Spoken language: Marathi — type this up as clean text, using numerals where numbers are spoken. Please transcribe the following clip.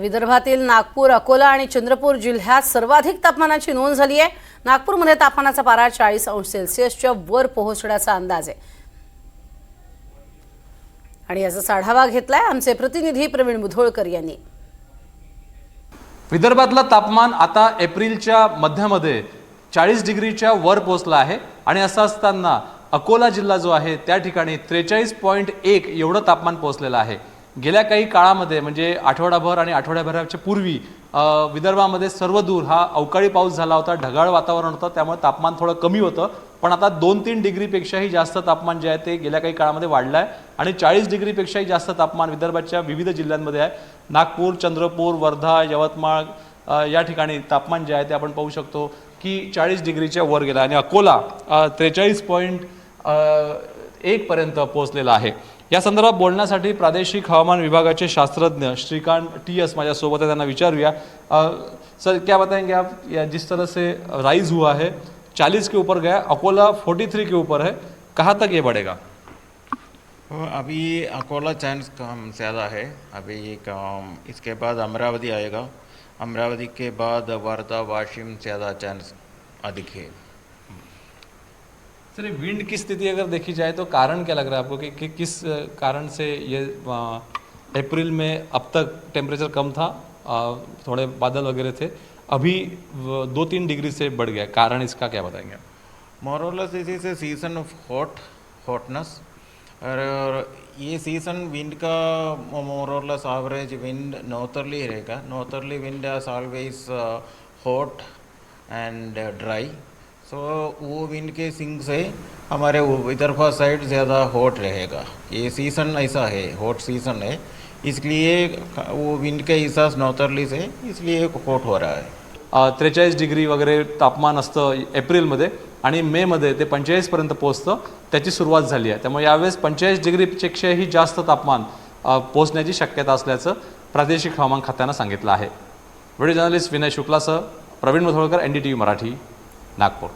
विदर्भातील नागपूर, अकोला आणि चंद्रपूर जिल्ह्यात सर्वाधिक तापमानाची नोंद झाली आहे। नागपूरमध्ये तापमानाचा पारा 40 अंश सेल्सिअसच्या वर पोहोचण्याचा अंदाज आहे आणि याचा आढावा घेतलाय आमचे प्रतिनिधी प्रवीण मुधोळकर यांनी। विदर्भातलं तापमान आता एप्रिलच्या मध्यामध्ये 40 डिग्रीच्या वर पोहोचलं आहे आणि असं असताना अकोला जिल्हा जो आहे त्या ठिकाणी 43.1 एवढं तापमान पोहोचलेलं आहे। गेल्या काही काळामध्ये म्हणजे आठवडाभर आणि आठवड्याभराच्या पूर्वी विदर्भामध्ये सर्वदूर हा अवकाळी पाऊस झाला होता, ढगाळ वातावरण होतं, त्यामुळे तापमान थोडं कमी होतं। पण आता 2-3 डिग्रीपेक्षाही जास्त तापमान जे आहे ते गेल्या काही काळामध्ये वाढलं आहे आणि 40 डिग्रीपेक्षाही जास्त तापमान विदर्भाच्या विविध जिल्ह्यांमध्ये आहे। नागपूर, चंद्रपूर, वर्धा, यवतमाळ या ठिकाणी तापमान जे आहे ते आपण पाहू शकतो की 40 डिग्रीच्या वर गेला आणि अकोला 43.1 पर्यंत पोहोचलेला आहे। या संदर्भात बोलण्यासाठी प्रादेशिक हवामान विभागाचे शास्त्रज्ञ श्रीकांत TS माझ्या सोबत है, त्यांना विचारूया। सर, क्या बताएंगे आप, जिस तरह से राइज हुआ है 40 के ऊपर गया, अकोला 43 के ऊपर है, कहाँ तक ये बढ़ेगा? अभी अकोला चांस कम ज़्यादा है। अभी इसके बाद अमरावती आएगा, अमरावती के बाद वर्धा, वाशिम ज़्यादा चांस अधिक है। सर, विंड की स्थिति अगर देखी जाए तो कारण क्या लग रहा है आपको कि किस कारण से ये अप्रैल में अब तक टेम्परेचर कम था, थोड़े बादल वगैरह थे, अभी 2-3 डिग्री से बढ़ गया, कारण इसका क्या बताएंगे? मोर और less this is a season of hotness और ये सीज़न विंड का मोर और लेस एवरेज विंड नॉर्थर्ली रहेगा। Northerly wind is always hot and dry, so वो विंड के सिंग से हमारे विदर्भ साइड ज़्यादा हॉट रहेगा। ये सीज़न ऐसा है, हॉट सीज़न है, इसलिए वो विंड के हिसाब नॉर्थर्ली से इसलिए हॉट हो रहा है। 43 डिग्री वगैरे तापमान असतं एप्रिलमध्ये आणि मेमध्ये ते 45 पर्यंत पोहोचतं, त्याची सुरुवात झाली आहे। त्यामुळे यावेळेस 45 डिग्रीपेक्षाही जास्त तापमान पोहोचण्याची शक्यता असल्याचं प्रादेशिक हवामान खात्यानं सांगितलं आहे। व्हिडिओ जर्नलिस्ट विनय शुक्लासह प्रवीण मुधोळकर, NDTV मराठी, नागपूर।